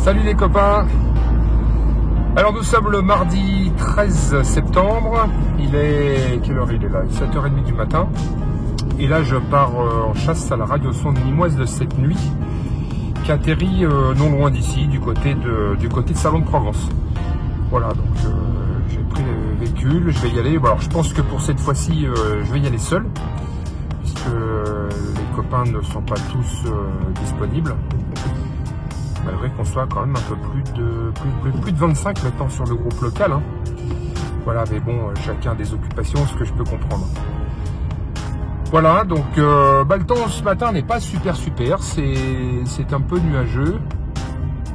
Salut les copains. Alors nous sommes le mardi 13 septembre. Il est... Quelle heure il est là? 7h30 du matin. Et là je pars en chasse à la radiosonde nîmoise de cette nuit, qui atterrit non loin d'ici, du côté de Salon de Provence. Voilà, donc j'ai pris le véhicule, je vais y aller. Bon, alors je pense que pour cette fois-ci, je vais y aller seul, puisque les copains ne sont pas tous disponibles. Malgré qu'on soit quand même un peu plus de 25 maintenant sur le groupe local. Hein. Voilà, mais bon, chacun a des occupations, ce que je peux comprendre. Voilà, donc le temps ce matin n'est pas super, c'est un peu nuageux,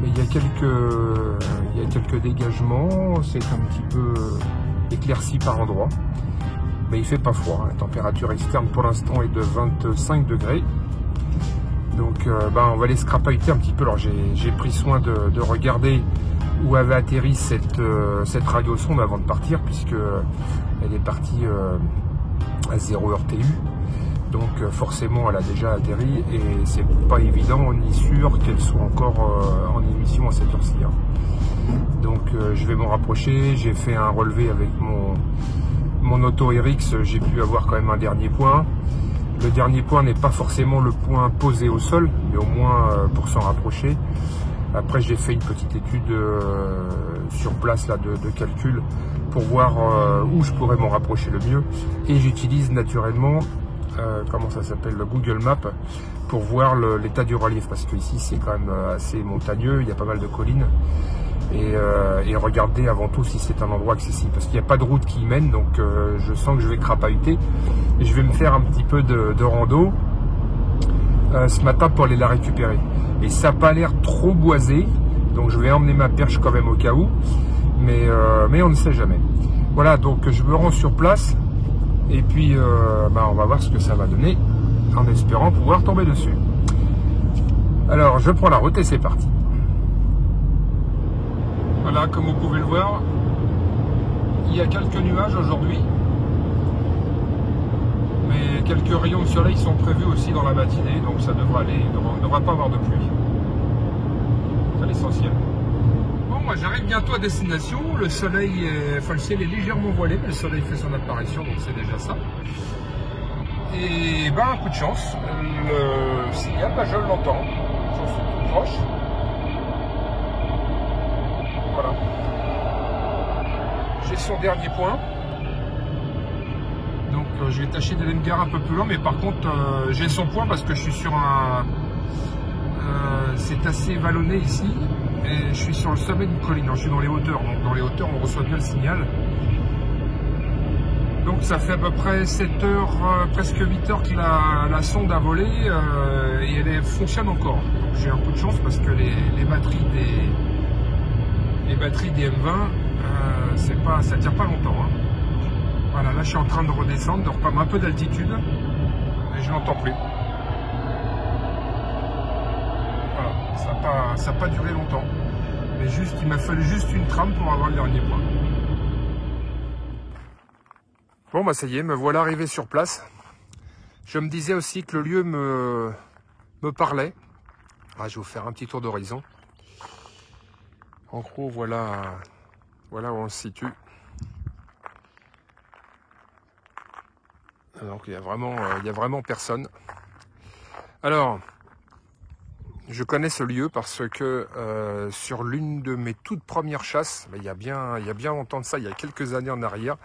mais il y a quelques dégagements, c'est un petit peu éclairci par endroits, mais il fait pas froid, hein. La température externe pour l'instant est de 25 degrés. Donc on va aller se crapahuter un petit peu. Alors j'ai pris soin de regarder où avait atterri cette radiosonde avant de partir, puisque elle est partie à 0 heure TU. Donc forcément elle a déjà atterri et c'est pas évident ni sûr qu'elle soit encore en émission à cette heure-ci. Hein. Donc je vais m'en rapprocher. J'ai fait un relevé avec mon Auto RX, j'ai pu avoir quand même un dernier point. Le dernier point n'est pas forcément le point posé au sol, mais au moins pour s'en rapprocher. Après, j'ai fait une petite étude sur place là, de calcul pour voir où je pourrais m'en rapprocher le mieux. Et j'utilise naturellement, comment ça s'appelle, le Google Maps, pour voir l'état du relief, parce que ici c'est quand même assez montagneux, il y a pas mal de collines. Et regarder avant tout si c'est un endroit accessible, parce qu'il n'y a pas de route qui y mène, donc je sens que je vais crapahuter et je vais me faire un petit peu de rando ce matin pour aller la récupérer. Et ça n'a pas l'air trop boisé, donc je vais emmener ma perche quand même au cas où, mais on ne sait jamais. Voilà, donc je me rends sur place et puis on va voir ce que ça va donner en espérant pouvoir tomber dessus. Alors je prends la route et c'est parti. Voilà, comme vous pouvez le voir, il y a quelques nuages aujourd'hui, mais quelques rayons de soleil sont prévus aussi dans la matinée, donc ça devrait aller, il ne devra pas avoir de pluie. C'est l'essentiel. Bon, moi j'arrive bientôt à destination, le soleil, le ciel est légèrement voilé, mais le soleil fait son apparition, donc c'est déjà ça. Et un coup de chance, le signal, je l'entends, j'en suis tout proche. Voilà. J'ai son dernier point. Donc je vais tâcher d'aller me garer un peu plus loin, mais par contre j'ai son point parce que je suis sur un... c'est assez vallonné ici, et je suis sur le sommet d'une colline. Alors, je suis dans les hauteurs, donc dans les hauteurs on reçoit bien le signal. Donc ça fait à peu près 7 heures, presque 8 heures que la sonde a volé et elle fonctionne encore. Donc j'ai un coup de chance parce que les batteries des M20, ça tient pas longtemps. Hein. Voilà, là je suis en train de redescendre, de reprendre un peu d'altitude et je n'entends plus. Voilà, ça n'a pas duré longtemps, mais il m'a fallu juste une trame pour avoir le dernier point. Bon ça y est, me voilà arrivé sur place. Je me disais aussi que le lieu me parlait. Ah, je vais vous faire un petit tour d'horizon. En gros, voilà où on se situe. Donc il y a vraiment personne. Alors, je connais ce lieu parce que sur l'une de mes toutes premières chasses, il y a bien longtemps de ça, il y a quelques années en arrière,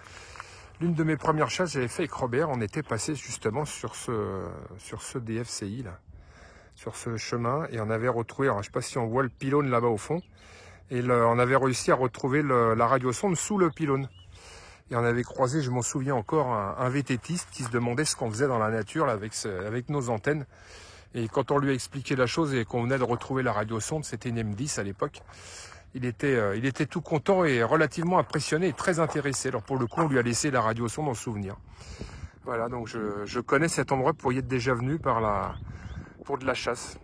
l'une de mes premières chasses, j'avais fait avec Robert, on était passé justement sur ce DFCI là, sur ce chemin, et on avait retrouvé, alors je ne sais pas si on voit le pylône là-bas au fond. Et on avait réussi à retrouver la radiosonde sous le pylône. Et on avait croisé, je m'en souviens encore, un VTTiste qui se demandait ce qu'on faisait dans la nature là, avec nos antennes. Et quand on lui a expliqué la chose et qu'on venait de retrouver la radiosonde, c'était une M10 à l'époque, il était tout content et relativement impressionné et très intéressé. Alors pour le coup, on lui a laissé la radiosonde en souvenir. Voilà, donc je connais cet endroit pour y être déjà venu pour de la chasse.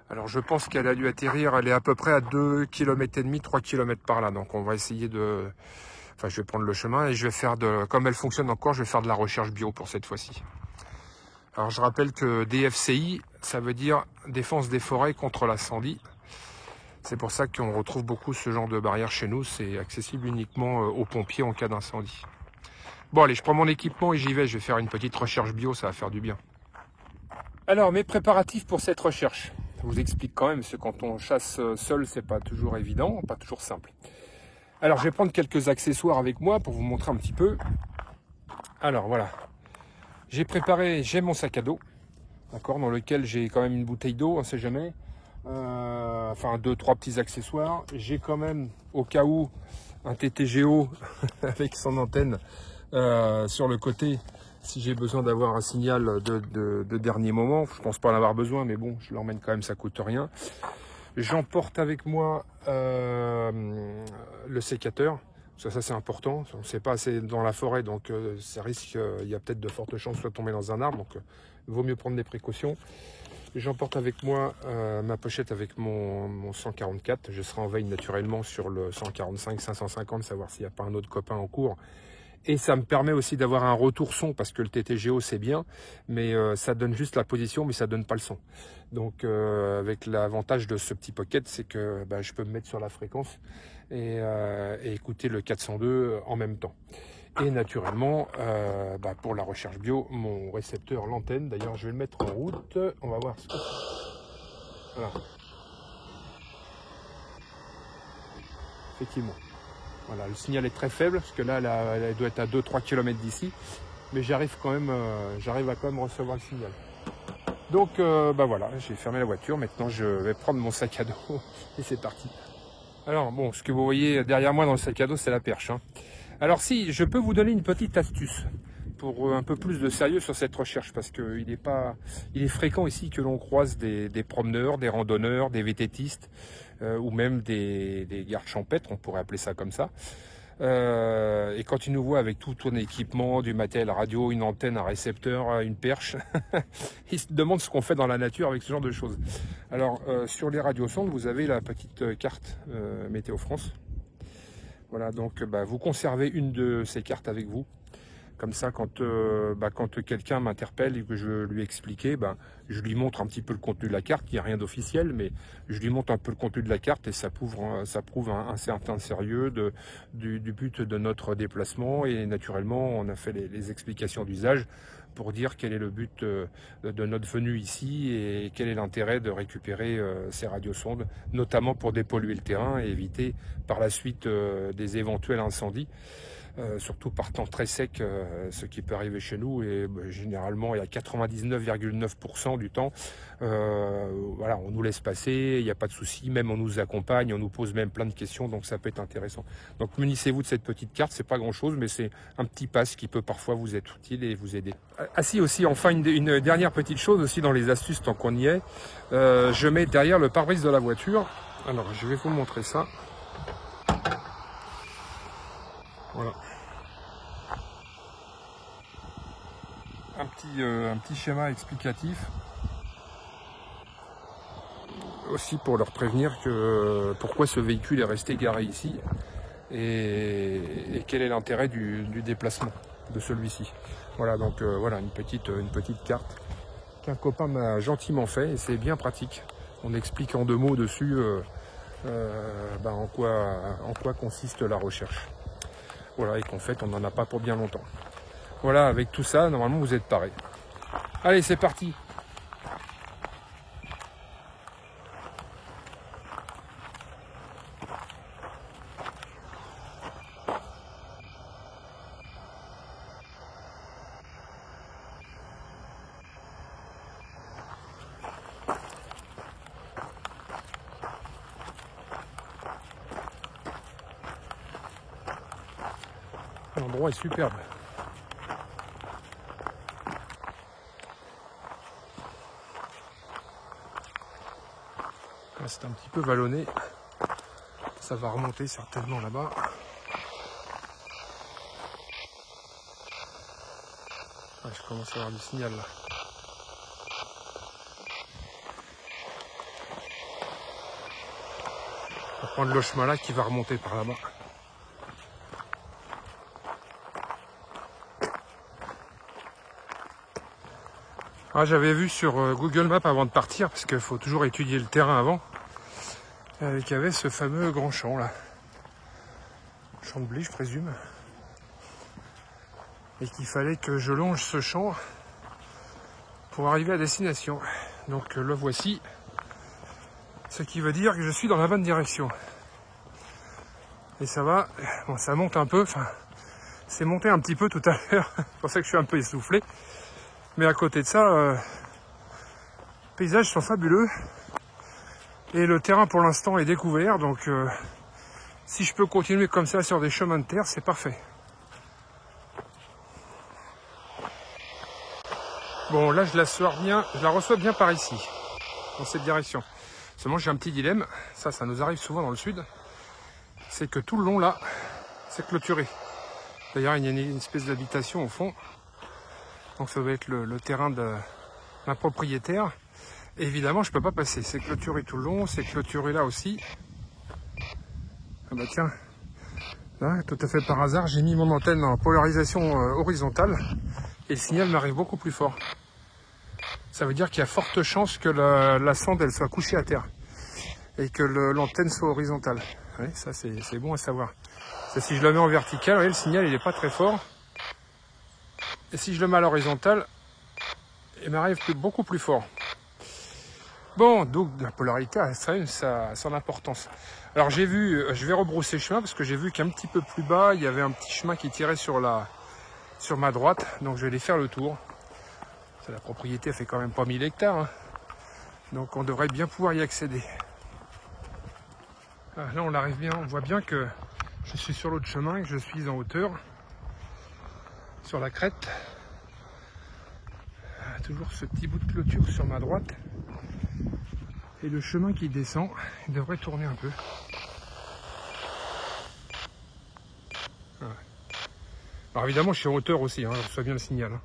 Alors je pense qu'elle a dû atterrir, elle est à peu près à 2,5 km, 3 km par là. Donc on va essayer de... Enfin, je vais prendre le chemin et je vais faire comme elle fonctionne encore, je vais faire de la recherche bio pour cette fois-ci. Alors je rappelle que DFCI, ça veut dire Défense des forêts contre l'incendie. C'est pour ça qu'on retrouve beaucoup ce genre de barrière chez nous. C'est accessible uniquement aux pompiers en cas d'incendie. Bon allez, je prends mon équipement et j'y vais. Je vais faire une petite recherche bio, ça va faire du bien. Alors, mes préparatifs pour cette recherche. Je vous explique quand même, parce que quand on chasse seul, c'est pas toujours évident, pas toujours simple. Alors, je vais prendre quelques accessoires avec moi pour vous montrer un petit peu. Alors, voilà. J'ai mon sac à dos, d'accord, dans lequel j'ai quand même une bouteille d'eau, on ne sait jamais. Enfin, 2-3 petits accessoires. J'ai quand même, au cas où, un TTGO avec son antenne sur le côté. Si j'ai besoin d'avoir un signal de dernier moment, je pense pas en avoir besoin, mais bon, je l'emmène quand même, ça coûte rien. J'emporte avec moi le sécateur, ça c'est important. On ne sait pas, c'est dans la forêt, donc ça risque, il y a peut-être de fortes chances de tomber dans un arbre, donc il vaut mieux prendre des précautions. J'emporte avec moi ma pochette avec mon 144. Je serai en veille naturellement sur le 145, 550, savoir s'il n'y a pas un autre copain en cours. Et ça me permet aussi d'avoir un retour son, parce que le TTGO c'est bien, mais ça donne juste la position, mais ça donne pas le son. Donc avec l'avantage de ce petit pocket, c'est que je peux me mettre sur la fréquence et écouter le 402 en même temps. Et naturellement, pour la recherche bio, mon récepteur, l'antenne, d'ailleurs je vais le mettre en route, on va voir ce que c'est. Voilà. Effectivement. Voilà, le signal est très faible, parce que là, elle doit être à 2-3 km d'ici. Mais j'arrive à quand même recevoir le signal. Donc, voilà, j'ai fermé la voiture. Maintenant, je vais prendre mon sac à dos et c'est parti. Alors, bon, ce que vous voyez derrière moi dans le sac à dos, c'est la perche. Hein. Alors, si, je peux vous donner une petite astuce pour un peu plus de sérieux sur cette recherche, parce qu'il est fréquent ici que l'on croise des promeneurs, des randonneurs, des vététistes, ou même des gardes champêtres, on pourrait appeler ça comme ça. Et quand ils nous voient avec tout ton équipement, du matériel radio, une antenne, un récepteur, une perche, ils se demandent ce qu'on fait dans la nature avec ce genre de choses. Alors, sur les radiosondes, vous avez la petite carte Météo France. Voilà, donc vous conservez une de ces cartes avec vous. Comme ça, quand quelqu'un m'interpelle et que je veux lui expliquer, je lui montre un petit peu le contenu de la carte. Il n'y a rien d'officiel, mais je lui montre un peu le contenu de la carte et ça prouve un certain sérieux du but de notre déplacement. Et naturellement, on a fait les explications d'usage pour dire quel est le but de notre venue ici et quel est l'intérêt de récupérer ces radiosondes, notamment pour dépolluer le terrain et éviter par la suite des éventuels incendies. Surtout par temps très sec, ce qui peut arriver chez nous, et généralement il y a 99,9% du temps, voilà, on nous laisse passer, il n'y a pas de souci, même on nous accompagne, on nous pose même plein de questions, donc ça peut être intéressant. Donc munissez-vous de cette petite carte, c'est pas grand chose, mais c'est un petit pass qui peut parfois vous être utile et vous aider. Ah si, aussi, enfin une dernière petite chose aussi dans les astuces tant qu'on y est, je mets derrière le pare-brise de la voiture, alors je vais vous montrer ça. Voilà. Un petit schéma explicatif. Aussi pour leur prévenir que pourquoi ce véhicule est resté garé ici et quel est l'intérêt du déplacement de celui-ci. Voilà, donc voilà une petite carte qu'un copain m'a gentiment fait et c'est bien pratique. On explique en 2 mots dessus en quoi consiste la recherche. Voilà, et qu'en fait, on n'en a pas pour bien longtemps. Voilà, avec tout ça, normalement, vous êtes parés. Allez, c'est parti. L'endroit est superbe. C'est un petit peu vallonné. Ça va remonter certainement là-bas. Ah, je commence à avoir du signal là. On va prendre le chemin là qui va remonter par là-bas. Ah, j'avais vu sur Google Maps avant de partir, parce qu'il faut toujours étudier le terrain avant. qui avait ce fameux grand champ là. Champ de blé, je présume. Et qu'il fallait que je longe ce champ pour arriver à destination. Donc le voici. Ce qui veut dire que je suis dans la bonne direction. Et ça va, bon ça monte un peu, enfin c'est monté un petit peu tout à l'heure, c'est pour ça que je suis un peu essoufflé. Mais à côté de ça, les paysages sont fabuleux. Et le terrain pour l'instant est découvert, donc si je peux continuer comme ça sur des chemins de terre, c'est parfait. Bon là je la reçois bien par ici, dans cette direction. Seulement j'ai un petit dilemme, ça nous arrive souvent dans le sud, c'est que tout le long là, c'est clôturé. D'ailleurs il y a une espèce d'habitation au fond, donc ça doit être le terrain d'un propriétaire. Et évidemment je peux pas passer, c'est clôturé tout le long, c'est clôturé là aussi. Ah bah tiens, là tout à fait par hasard j'ai mis mon antenne en polarisation horizontale et le signal m'arrive beaucoup plus fort. Ça veut dire qu'il y a forte chance que la sonde elle soit couchée à terre et que l'antenne soit horizontale. Oui, ça c'est bon à savoir. Ça, si je le mets en vertical, le signal il n'est pas très fort. Et si je le mets à l'horizontale, il m'arrive beaucoup plus fort. Bon, donc la polarité a son importance. Alors j'ai vu, je vais rebrousser chemin parce que j'ai vu qu'un petit peu plus bas, il y avait un petit chemin qui tirait sur ma droite. Donc je vais aller faire le tour. La propriété fait quand même pas 1000 hectares. Hein. Donc on devrait bien pouvoir y accéder. Ah, là on arrive bien, on voit bien que je suis sur l'autre chemin et que je suis en hauteur. Sur la crête. Toujours ce petit bout de clôture sur ma droite. Et le chemin qui descend, il devrait tourner un peu. Ouais. Alors évidemment je suis en hauteur aussi, hein, je reçois bien le signal. Hein.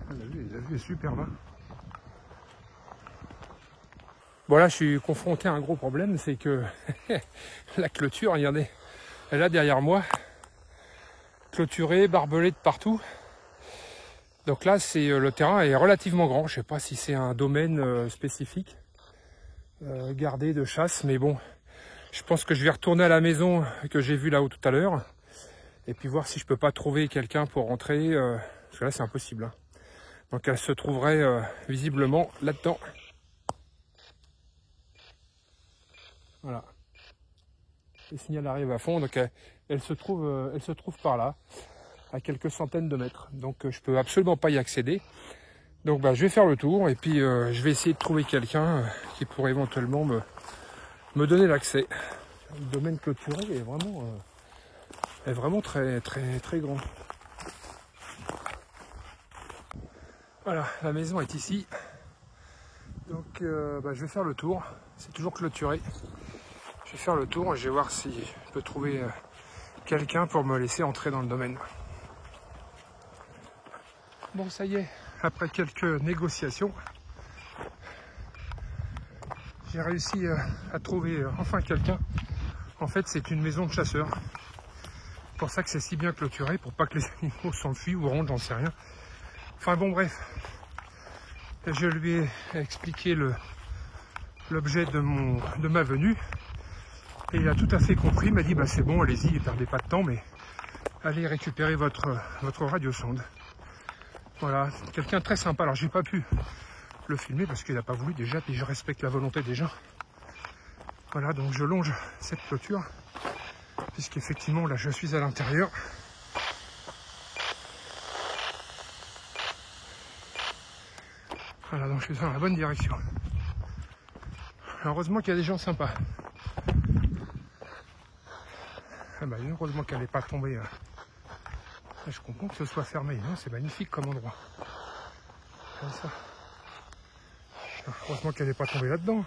La vue est super là. Bon là je suis confronté à un gros problème, c'est que la clôture, regardez, elle est là derrière moi, clôturée, barbelée de partout. Donc là le terrain est relativement grand, je sais pas si c'est un domaine spécifique, gardé de chasse, mais bon, je pense que je vais retourner à la maison que j'ai vue là-haut tout à l'heure, et puis voir si je peux pas trouver quelqu'un pour rentrer, parce que là c'est impossible. Hein. Donc elle se trouverait visiblement là-dedans. Voilà. Le signal arrive à fond, donc elle se trouve par là, à quelques centaines de mètres. Donc je peux absolument pas y accéder. Donc je vais faire le tour et puis je vais essayer de trouver quelqu'un qui pourrait éventuellement me donner l'accès. Le domaine clôturé est vraiment très très très grand. Voilà, la maison est ici. Donc je vais faire le tour. C'est toujours clôturé. Je vais faire le tour et je vais voir si je peux trouver quelqu'un pour me laisser entrer dans le domaine. Bon, ça y est, après quelques négociations, j'ai réussi à trouver enfin quelqu'un. En fait, c'est une maison de chasseurs. C'est pour ça que c'est si bien clôturé, pour pas que les animaux s'enfuient ou rentrent, j'en sais rien. Enfin bon, bref. Je lui ai expliqué l'objet de ma venue. Et il a tout à fait compris, il m'a dit c'est bon, allez-y, ne perdez pas de temps, mais allez récupérer votre radiosonde. Voilà, quelqu'un de très sympa. Alors j'ai pas pu le filmer parce qu'il n'a pas voulu déjà, puis je respecte la volonté des gens. Voilà, donc je longe cette clôture, puisqu'effectivement là je suis à l'intérieur. Voilà, donc je suis dans la bonne direction. Heureusement qu'il y a des gens sympas. Heureusement qu'elle n'est pas tombée. Je comprends que ce soit fermé. Non, c'est magnifique comme endroit. Comme ça. Heureusement qu'elle n'est pas tombée là-dedans.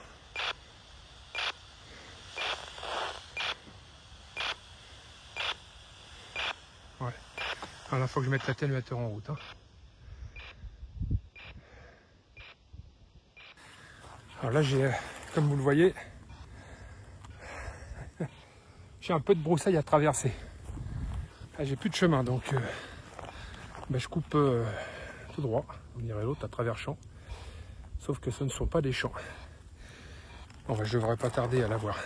Ouais. Alors là, il faut que je mette l'atténuateur en route. Hein. Alors là, j'ai, comme vous le voyez, j'ai un peu de broussaille à traverser. Là, j'ai plus de chemin, donc je coupe tout droit, on dirait l'autre, à travers champ. Sauf que ce ne sont pas des champs. Bon, bah, je devrais pas tarder à la voir.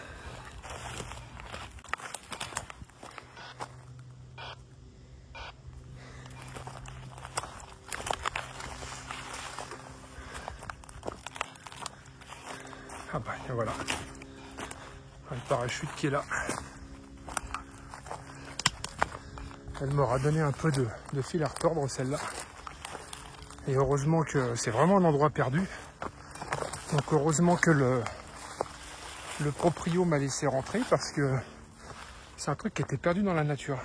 Ah bah et voilà. Le parachute qui est là. Elle m'aura donné un peu de fil à retordre, celle-là. Et heureusement que c'est vraiment un endroit perdu. Donc heureusement que le proprio m'a laissé rentrer parce que c'est un truc qui était perdu dans la nature.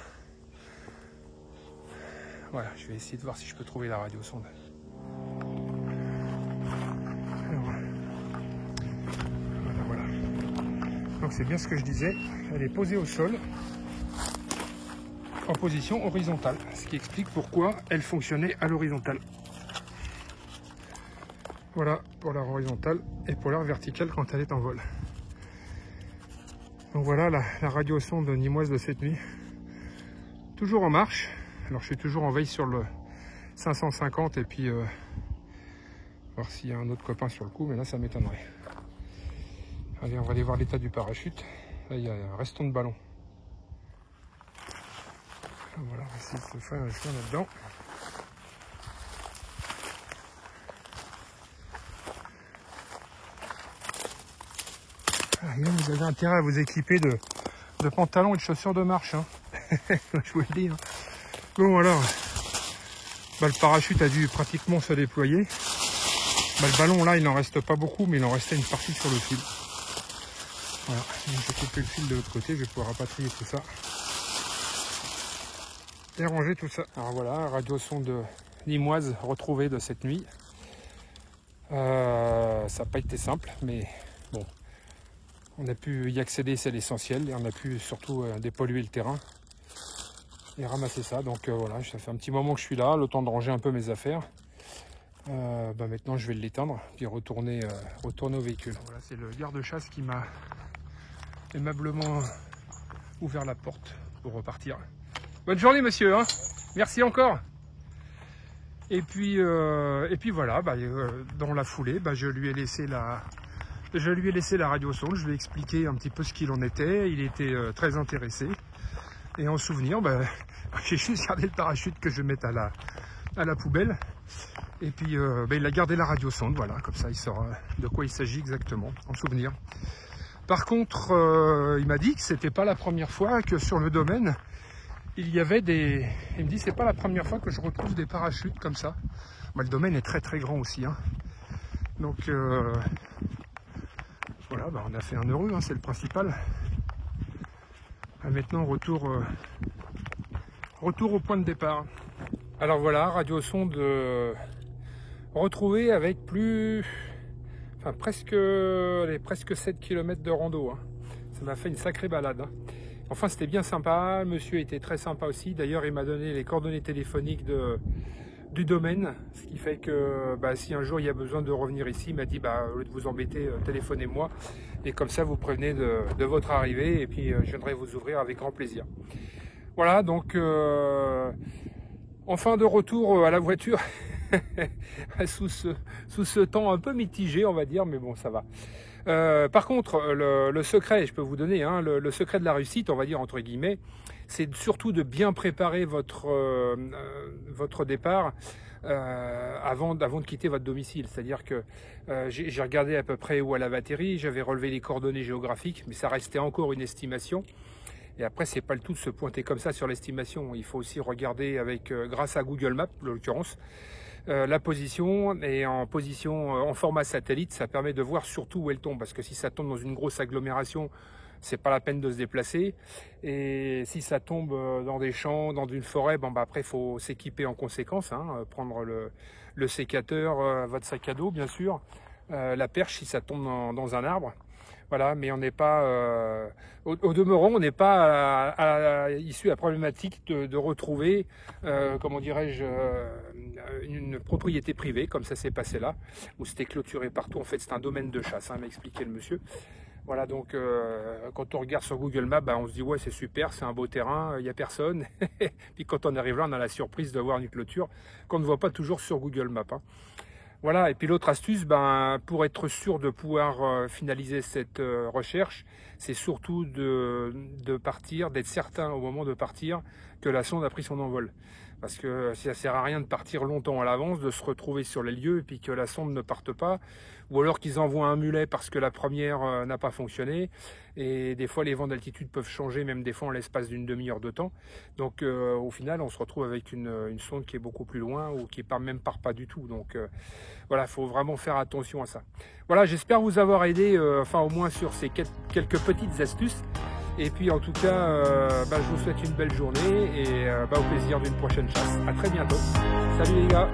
Voilà, je vais essayer de voir si je peux trouver la radiosonde. Voilà. Donc c'est bien ce que je disais. Elle est posée au sol en position horizontale, ce qui explique pourquoi elle fonctionnait à l'horizontale. Voilà pour l'air horizontale et pour l'air verticale quand elle est en vol. Donc voilà la radiosonde nimoise de cette nuit. Toujours en marche. Alors je suis toujours en veille sur le 550 et puis voir s'il y a un autre copain sur le coup, mais là ça m'étonnerait. Allez, on va aller voir l'état du parachute. Là il y a un reston de ballon. Voilà, on va essayer de se faire un chemin là-dedans. Ah, vous avez intérêt à vous équiper de pantalons et de chaussures de marche. Hein. Je vous le dis. Hein. Bon voilà. Bah, le parachute a dû pratiquement se déployer. Bah, le ballon là il n'en reste pas beaucoup, mais il en restait une partie sur le fil. Voilà, donc je vais couper le fil de l'autre côté, je vais pouvoir rapatrier tout ça. Et ranger tout ça. Alors voilà, radiosonde limoise retrouvée de cette nuit. Ça n'a pas été simple, mais bon, on a pu y accéder, c'est l'essentiel, et on a pu surtout dépolluer le terrain et ramasser ça. Donc voilà, ça fait un petit moment que je suis là, le temps de ranger un peu mes affaires. Maintenant je vais l'éteindre, puis retourner au véhicule. Voilà, c'est le garde-chasse qui m'a aimablement ouvert la porte pour repartir. Bonne journée monsieur, hein. Merci encore. Et puis voilà, dans la foulée, je lui ai laissé la radiosonde, je lui ai expliqué un petit peu ce qu'il en était, il était très intéressé. Et en souvenir, j'ai juste gardé le parachute que je vais mettre à la poubelle. Et puis il a gardé la radiosonde, voilà, comme ça il saura de quoi il s'agit exactement, en souvenir. Par contre, il m'a dit que c'était pas la première fois que sur le domaine, il y avait des... Il me dit c'est pas la première fois que je retrouve des parachutes comme ça. Le domaine est très très grand aussi. Hein. Donc voilà, on a fait un heureux, hein, c'est le principal. Maintenant retour au point de départ. Alors voilà, radiosonde retrouvée avec presque 7 km de rando. Hein. Ça m'a fait une sacrée balade. Hein. Enfin, c'était bien sympa. Le monsieur était très sympa aussi. D'ailleurs, il m'a donné les coordonnées téléphoniques du domaine. Ce qui fait que si un jour il y a besoin de revenir ici, il m'a dit au lieu de vous embêter, téléphonez-moi. Et comme ça, vous prévenez de votre arrivée. Et puis, je viendrai vous ouvrir avec grand plaisir. Voilà, donc, enfin de retour à la voiture. sous ce temps un peu mitigé, on va dire. Mais bon, ça va. Par contre, le secret, je peux vous donner, hein, le secret de la réussite, on va dire entre guillemets, c'est surtout de bien préparer votre départ avant de quitter votre domicile. C'est-à-dire que j'ai regardé à peu près où elle avait atterri, j'avais relevé les coordonnées géographiques, mais ça restait encore une estimation. Et après, c'est pas le tout de se pointer comme ça sur l'estimation. Il faut aussi regarder grâce à Google Maps, en l'occurrence, la position, et en format satellite, ça permet de voir surtout où elle tombe, parce que si ça tombe dans une grosse agglomération, c'est pas la peine de se déplacer, et si ça tombe dans des champs, dans une forêt, après il faut s'équiper en conséquence, hein, prendre le sécateur, votre sac à dos bien sûr, la perche si ça tombe dans un arbre. Voilà, mais on n'est pas, au demeurant, on n'est pas issu à la problématique de retrouver, comment dirais-je, une propriété privée, comme ça s'est passé là, où c'était clôturé partout. En fait, c'est un domaine de chasse, hein, m'a expliqué le monsieur. Voilà, donc quand on regarde sur Google Maps, on se dit ouais, c'est super, c'est un beau terrain, il n'y a personne. Puis quand on arrive là, on a la surprise de voir une clôture qu'on ne voit pas toujours sur Google Maps. Hein. Voilà, et puis l'autre astuce, pour être sûr de pouvoir finaliser cette recherche, c'est surtout de partir, d'être certain au moment de partir que la sonde a pris son envol. Parce que ça sert à rien de partir longtemps à l'avance, de se retrouver sur les lieux et puis que la sonde ne parte pas, ou alors qu'ils envoient un mulet parce que la première n'a pas fonctionné. Et des fois, les vents d'altitude peuvent changer, même des fois en l'espace d'une demi-heure de temps. Donc au final, on se retrouve avec une sonde qui est beaucoup plus loin ou qui même part pas du tout. Donc voilà, il faut vraiment faire attention à ça. Voilà, j'espère vous avoir aidé, enfin au moins sur ces quelques petites astuces. Et puis en tout cas, je vous souhaite une belle journée et au plaisir d'une prochaine chasse. À très bientôt. Salut les gars.